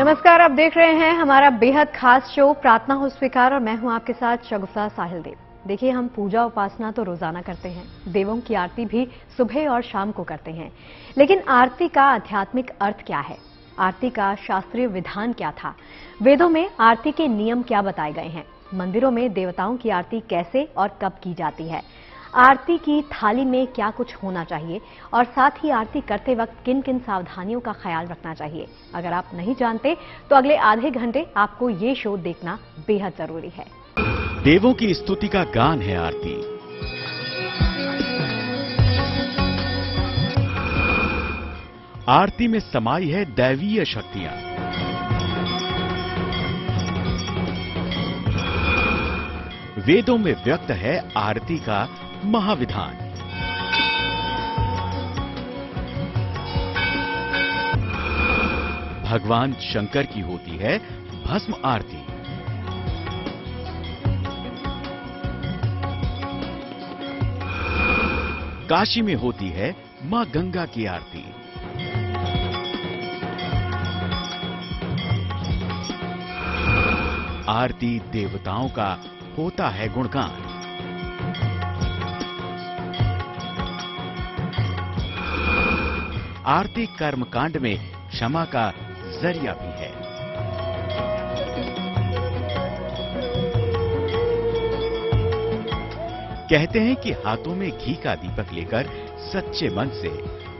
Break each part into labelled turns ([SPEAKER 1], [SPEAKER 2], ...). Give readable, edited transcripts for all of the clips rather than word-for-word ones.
[SPEAKER 1] नमस्कार, आप देख रहे हैं हमारा बेहद खास शो प्रार्थना हो स्वीकार और मैं हूं आपके साथ शगुफ्ता साहिल देव। देखिए, हम पूजा उपासना तो रोजाना करते हैं, देवों की आरती भी सुबह और शाम को करते हैं, लेकिन आरती का आध्यात्मिक अर्थ क्या है? आरती का शास्त्रीय विधान क्या था? वेदों में आरती के नियम क्या बताए गए हैं? मंदिरों में देवताओं की आरती कैसे और कब की जाती है? आरती की थाली में क्या कुछ होना चाहिए और साथ ही आरती करते वक्त किन किन सावधानियों का ख्याल रखना चाहिए? अगर आप नहीं जानते तो अगले आधे घंटे आपको ये शो देखना बेहद जरूरी है।
[SPEAKER 2] देवों की स्तुति का गान है आरती। आरती में समाई है दैवीय शक्तियां। वेदों में व्यक्त है आरती का महाविधान। भगवान शंकर की होती है भस्म आरती। काशी में होती है मां गंगा की आरती। आरती देवताओं का होता है गुणगान। आरती कर्मकांड में क्षमा का जरिया भी है। कहते हैं कि हाथों में घी का दीपक लेकर सच्चे मन से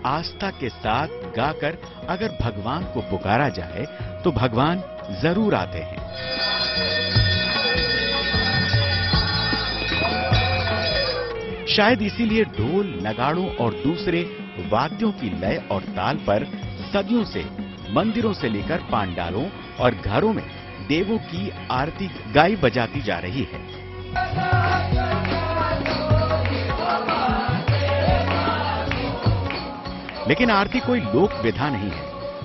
[SPEAKER 2] आस्था के साथ गाकर अगर भगवान को पुकारा जाए तो भगवान जरूर आते हैं। शायद इसीलिए ढोल, नगाड़ों और दूसरे वाद्यों की लय और ताल पर सदियों से मंदिरों से लेकर पांडालों और घरों में देवों की आरती गाई बजाती जा रही है। लेकिन आरती कोई लोक विधा नहीं है,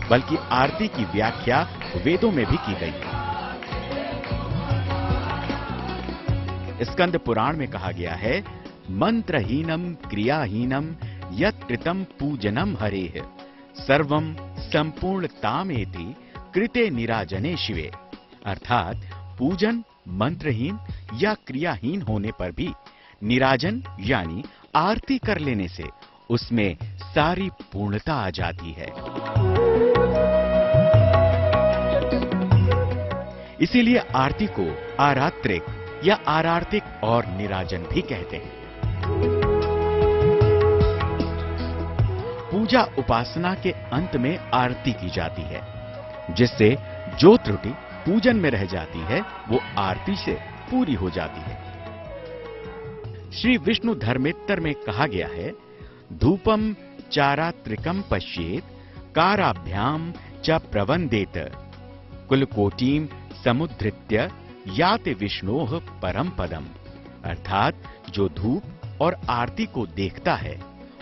[SPEAKER 2] बल्कि आरती की व्याख्या वेदों में भी की गई है। स्कंद पुराण में कहा गया है, मंत्रहीनम क्रियाहीनम यत् कृतं पूजनम हरेः सर्वं संपूर्णतामेति कृते निराजने शिवे। अर्थात पूजन मंत्रहीन या क्रियाहीन होने पर भी निराजन यानी आरती कर लेने से उसमें सारी पूर्णता आ जाती है। इसीलिए आरती को आरात्रिक या आरार्तिक और निराजन भी कहते हैं। पूजा उपासना के अंत में आरती की जाती है, जिससे जो त्रुटि पूजन में रह जाती है वो आरती से पूरी हो जाती है। श्री विष्णु धर्मेत्तर में कहा गया है, धूपम चारात्रिकम पश्येत काराभ्याम च प्रवंदेत कुलकोटिम समुद्धृत्य याते विष्णोः परम पदम। अर्थात जो धूप और आरती को देखता है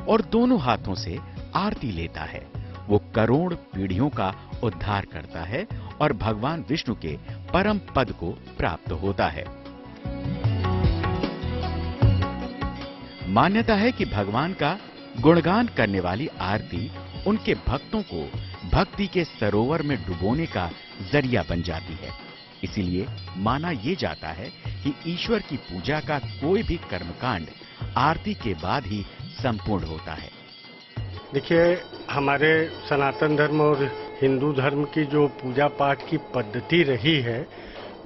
[SPEAKER 2] और दोनों हाथों से आरती लेता है, वो करोड़ पीढ़ियों का उद्धार करता है और भगवान विष्णु के परम पद को प्राप्त होता है। मान्यता है कि भगवान का गुणगान करने वाली आरती उनके भक्तों को भक्ति के सरोवर में डुबोने का जरिया बन जाती है। इसीलिए माना यह जाता है कि ईश्वर की पूजा का कोई भी कर्मकांड आरती के बाद ही संपूर्ण होता है।
[SPEAKER 3] देखिए, हमारे सनातन धर्म और हिंदू धर्म की जो पूजा पाठ की पद्धति रही है,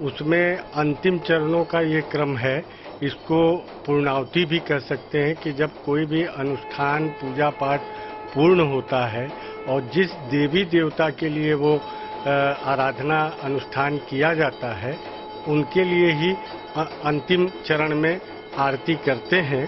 [SPEAKER 3] उसमें अंतिम चरणों का ये क्रम है। इसको पूर्णाहुति भी कह सकते हैं कि जब कोई भी अनुष्ठान पूजा पाठ पूर्ण होता है और जिस देवी देवता के लिए वो आराधना अनुष्ठान किया जाता है, उनके लिए ही अंतिम चरण में आरती करते हैं।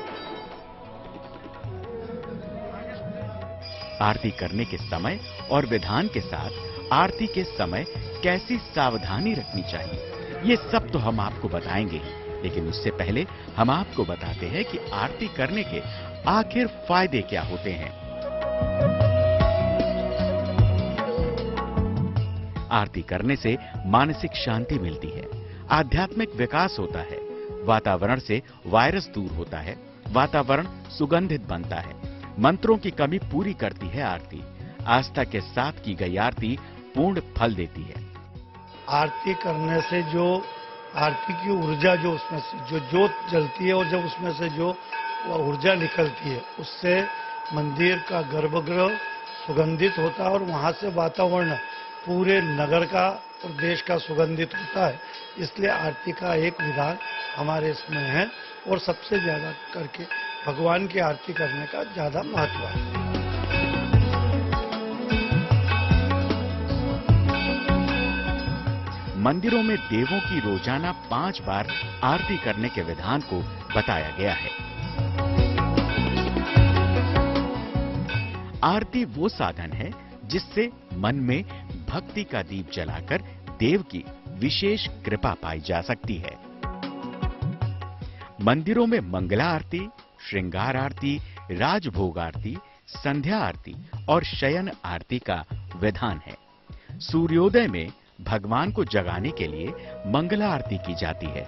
[SPEAKER 2] आरती करने के समय और विधान के साथ आरती के समय कैसी सावधानी रखनी चाहिए, ये सब तो हम आपको बताएंगे ही, लेकिन उससे पहले हम आपको बताते हैं कि आरती करने के आखिर फायदे क्या होते हैं। आरती करने से मानसिक शांति मिलती है, आध्यात्मिक विकास होता है, वातावरण से वायरस दूर होता है, वातावरण सुगंधित बनता है, मंत्रों की कमी पूरी करती है आरती। आस्था के साथ की गई आरती पूर्ण फल देती है।
[SPEAKER 4] आरती करने से जो आरती की ऊर्जा जो उसमें से जो जोत जलती है और जब उसमें से जो ऊर्जा निकलती है उससे मंदिर का गर्भगृह सुगंधित होता है और वहाँ से वातावरण पूरे नगर का और देश का सुगंधित होता है। इसलिए आरती का एक विधान हमारे इसमें है और सबसे ज़्यादा करके भगवान की आरती करने का ज़्यादा महत्व है।
[SPEAKER 2] मंदिरों में देवों की रोजाना 5 बार आरती करने के विधान को बताया गया है। आरती वो साधन है जिससे मन में भक्ति का दीप जलाकर देव की विशेष कृपा पाई जा सकती है। मंदिरों में मंगला आरती, श्रृंगार आरती, राजभोग आरती, संध्या आरती और शयन आरती का विधान है। सूर्योदय में भगवान को जगाने के लिए मंगला आरती की जाती है।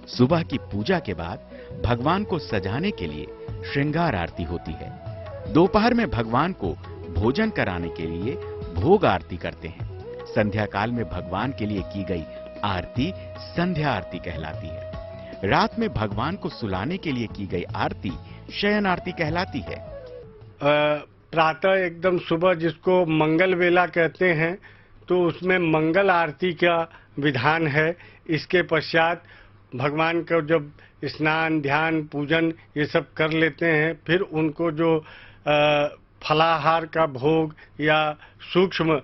[SPEAKER 2] सुबह की पूजा के बाद भगवान को सजाने के लिए श्रृंगार आरती होती है। दोपहर में भगवान को भोजन कराने के लिए भोग आरती करते हैं। संध्या काल में भगवान के लिए की गई आरती संध्या आरती कहलाती है। रात में भगवान को सुलाने के लिए की गई आरती शयन आरती कहलाती है।
[SPEAKER 3] प्रातः एकदम सुबह जिसको मंगल वेला कहते हैं तो उसमें मंगल आरती का विधान है। इसके पश्चात भगवान का जब स्नान ध्यान पूजन ये सब कर लेते हैं फिर उनको जो फलाहार का भोग या सूक्ष्म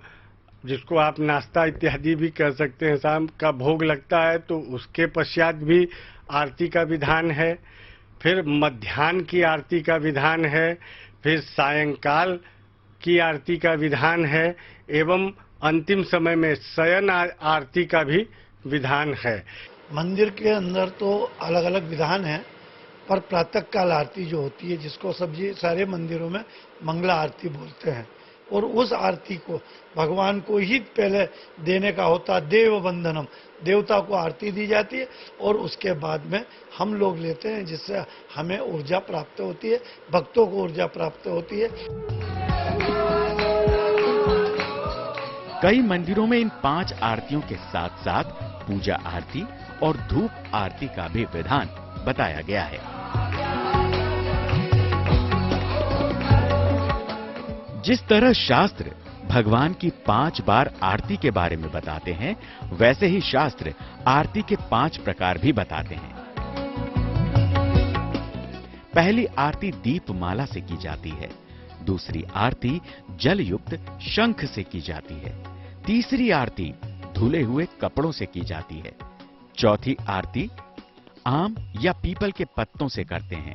[SPEAKER 3] जिसको आप नाश्ता इत्यादि भी कह सकते हैं शाम का भोग लगता है तो उसके पश्चात भी आरती का विधान है। फिर मध्याह्न की आरती का विधान है। फिर सायंकाल की आरती का विधान है एवं अंतिम समय में शयन आरती का भी विधान है।
[SPEAKER 4] मंदिर के अंदर तो अलग अलग विधान है पर प्रातःकाल आरती जो होती है जिसको सारे मंदिरों में मंगला आरती बोलते हैं और उस आरती को भगवान को ही पहले देने का होता। देव वंदनम, देवता को आरती दी जाती है और उसके बाद में हम लोग लेते हैं जिससे हमें ऊर्जा प्राप्त होती है, भक्तों को ऊर्जा प्राप्त होती है।
[SPEAKER 2] कई मंदिरों में इन 5 आरतियों के साथ साथ पूजा आरती और धूप आरती का भी विधान बताया गया है। जिस तरह शास्त्र भगवान की 5 बार आरती के बारे में बताते हैं वैसे ही शास्त्र आरती के 5 प्रकार भी बताते हैं। पहली आरती दीपमाला से की जाती है। दूसरी आरती जल युक्त शंख से की जाती है। तीसरी आरती धुले हुए कपड़ों से की जाती है। चौथी आरती आम या पीपल के पत्तों से करते हैं।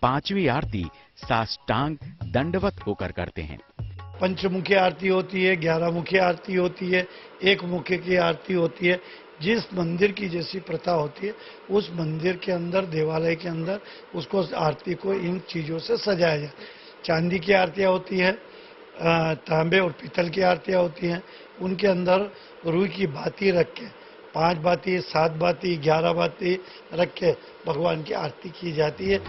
[SPEAKER 2] पांचवी आरती साष्टांग दंडवत होकर करते हैं।
[SPEAKER 4] पंचमुखी आरती होती है, 11 मुखी आरती होती है, एक मुखी की आरती होती है। जिस मंदिर की जैसी प्रथा होती है उस मंदिर के अंदर देवालय के अंदर उसको आरती को इन चीजों से सजाया जाए। चांदी की आरतियाँ होती है, तांबे और पीतल की आरतियाँ होती हैं। उनके अंदर रुई की बाती रख के 5 बाती 7 बाती 11 बाती रख के भगवान की आरती की जाती है।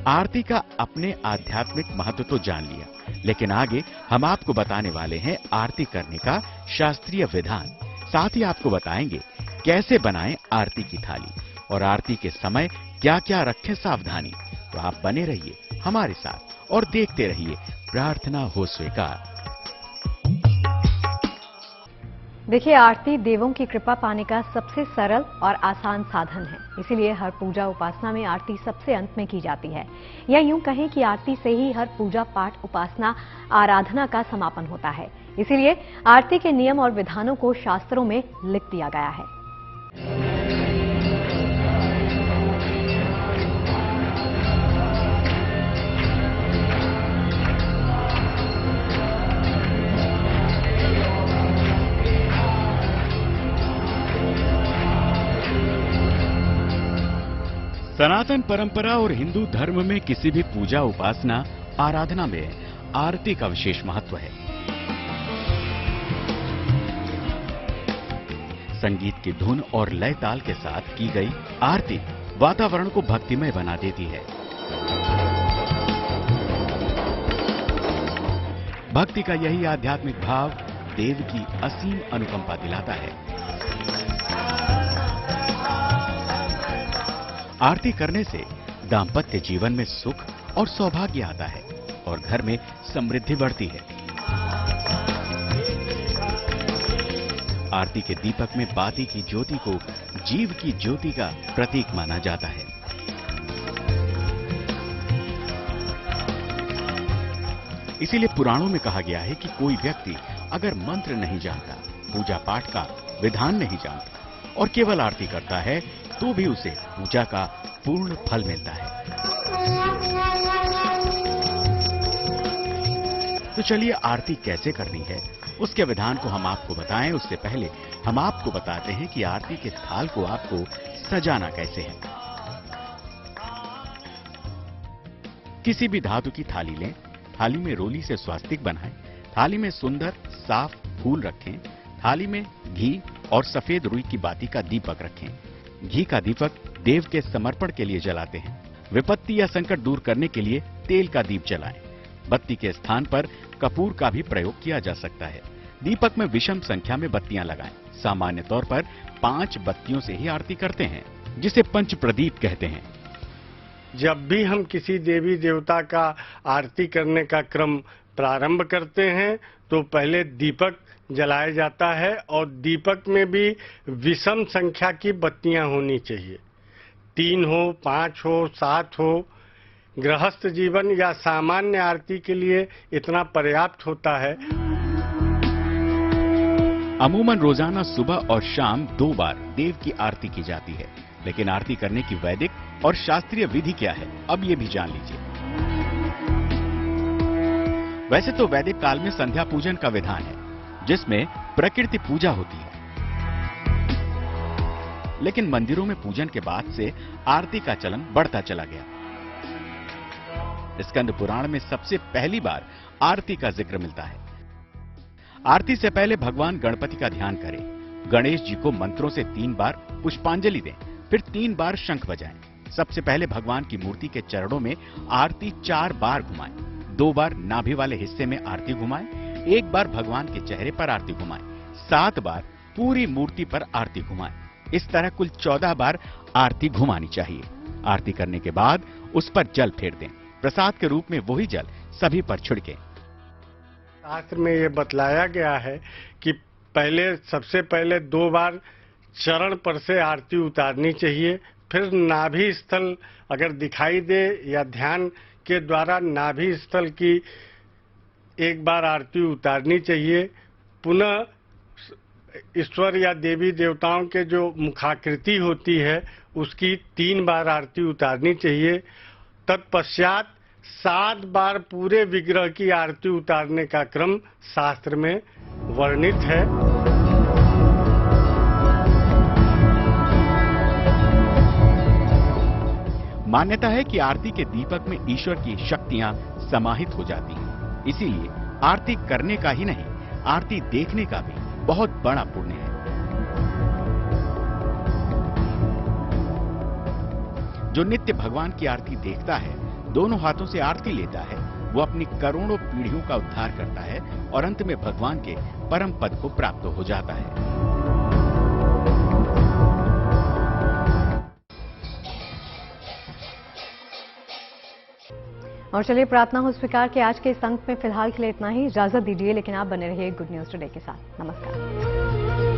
[SPEAKER 2] आरती का अपने आध्यात्मिक महत्व तो जान लिया, लेकिन आगे हम आपको बताने वाले हैं आरती करने का शास्त्रीय विधान। साथ ही आपको बताएंगे कैसे बनाएं आरती की थाली और आरती के समय क्या क्या रखें सावधानी। तो आप बने रहिए हमारे साथ और देखते रहिए प्रार्थना हो स्वीकार।
[SPEAKER 1] देखिए, आरती देवों की कृपा पाने का सबसे सरल और आसान साधन है। इसीलिए हर पूजा उपासना में आरती सबसे अंत में की जाती है, या यूं कहें कि आरती से ही हर पूजा पाठ उपासना आराधना का समापन होता है। इसीलिए आरती के नियम और विधानों को शास्त्रों में लिख दिया गया है।
[SPEAKER 2] सनातन परंपरा और हिंदू धर्म में किसी भी पूजा उपासना आराधना में आरती का विशेष महत्व है। संगीत की धुन और लय ताल के साथ की गई आरती वातावरण को भक्तिमय बना देती है। भक्ति का यही आध्यात्मिक भाव देव की असीम अनुकंपा दिलाता है। आरती करने से दांपत्य जीवन में सुख और सौभाग्य आता है और घर में समृद्धि बढ़ती है। आरती के दीपक में बाती की ज्योति को जीव की ज्योति का प्रतीक माना जाता है। इसीलिए पुराणों में कहा गया है कि कोई व्यक्ति अगर मंत्र नहीं जानता, पूजा पाठ का विधान नहीं जानता और केवल आरती करता है तो भी उसे पूजा का पूर्ण फल मिलता है। तो चलिए आरती कैसे करनी है उसके विधान को हम आपको बताएं। उससे पहले हम आपको बताते हैं कि आरती के थाल को आपको सजाना कैसे है। किसी भी धातु की थाली लें, थाली में रोली से स्वास्तिक बनाएं, थाली में सुंदर साफ फूल रखें, थाली में घी और सफेद रुई की बाती का दीपक रखें। घी का दीपक देव के समर्पण के लिए जलाते हैं। विपत्ति या संकट दूर करने के लिए तेल का दीप जलाएं। बत्ती के स्थान पर कपूर का भी प्रयोग किया जा सकता है। दीपक में विषम संख्या में बत्तियां लगाएं। सामान्य तौर पर 5 बत्तियों से ही आरती करते हैं, जिसे पंच प्रदीप कहते हैं।
[SPEAKER 3] जब भी हम किसी देवी देवता का आरती करने का क्रम प्रारंभ करते हैं तो पहले दीपक जलाया जाता है और दीपक में भी विषम संख्या की बत्तियां होनी चाहिए। 3 हो, 5 हो, 7 हो। गृहस्थ जीवन या सामान्य आरती के लिए इतना पर्याप्त होता है।
[SPEAKER 2] अमूमन रोजाना सुबह और शाम 2 बार देव की आरती की जाती है, लेकिन आरती करने की वैदिक और शास्त्रीय विधि क्या है, अब ये भी जान लीजिए। वैसे तो वैदिक काल में संध्या पूजन का विधान है, जिसमें प्रकृति पूजा होती है, लेकिन मंदिरों में पूजन के बाद से आरती का चलन बढ़ता चला गया। स्कंद पुराण में सबसे पहली बार आरती का जिक्र मिलता है। आरती से पहले भगवान गणपति का ध्यान करें। गणेश जी को मंत्रों से 3 बार पुष्पांजलि दें, फिर 3 बार शंख बजाएं। सबसे पहले भगवान की मूर्ति के चरणों में आरती 4 बार घुमाएं। 2 बार नाभि वाले हिस्से में आरती घुमाएं, 1 बार भगवान के चेहरे पर आरती घुमाएं, 7 बार पूरी मूर्ति पर आरती घुमाएं। इस तरह कुल 14 बार आरती घुमानी चाहिए। आरती करने के बाद उस पर जल फेर दें। प्रसाद के रूप में वही जल सभी पर छिड़के।
[SPEAKER 3] शास्त्र में ये बतलाया गया है कि सबसे पहले 2 बार चरण पर से आरती उतारनी चाहिए, फिर नाभि स्थल अगर दिखाई दे या ध्यान के द्वारा नाभि स्थल की 1 बार आरती उतारनी चाहिए। पुनः ईश्वर या देवी देवताओं के जो मुखाकृति होती है उसकी 3 बार आरती उतारनी चाहिए। तत्पश्चात 7 बार पूरे विग्रह की आरती उतारने का क्रम शास्त्र में वर्णित है।
[SPEAKER 2] मान्यता है कि आरती के दीपक में ईश्वर की शक्तियां समाहित हो जाती हैं। इसीलिए आरती करने का ही नहीं, आरती देखने का भी बहुत बड़ा पुण्य है। जो नित्य भगवान की आरती देखता है, दोनों हाथों से आरती लेता है, वो अपनी करोड़ों पीढ़ियों का उद्धार करता है और अंत में भगवान के परम पद को प्राप्त हो जाता है।
[SPEAKER 1] और चलिए, प्रार्थना हो स्वीकार के आज के इस अंक में फिलहाल के लिए इतना ही। इजाजत दीजिए, लेकिन आप बने रहिए गुड न्यूज टुडे के साथ। नमस्कार।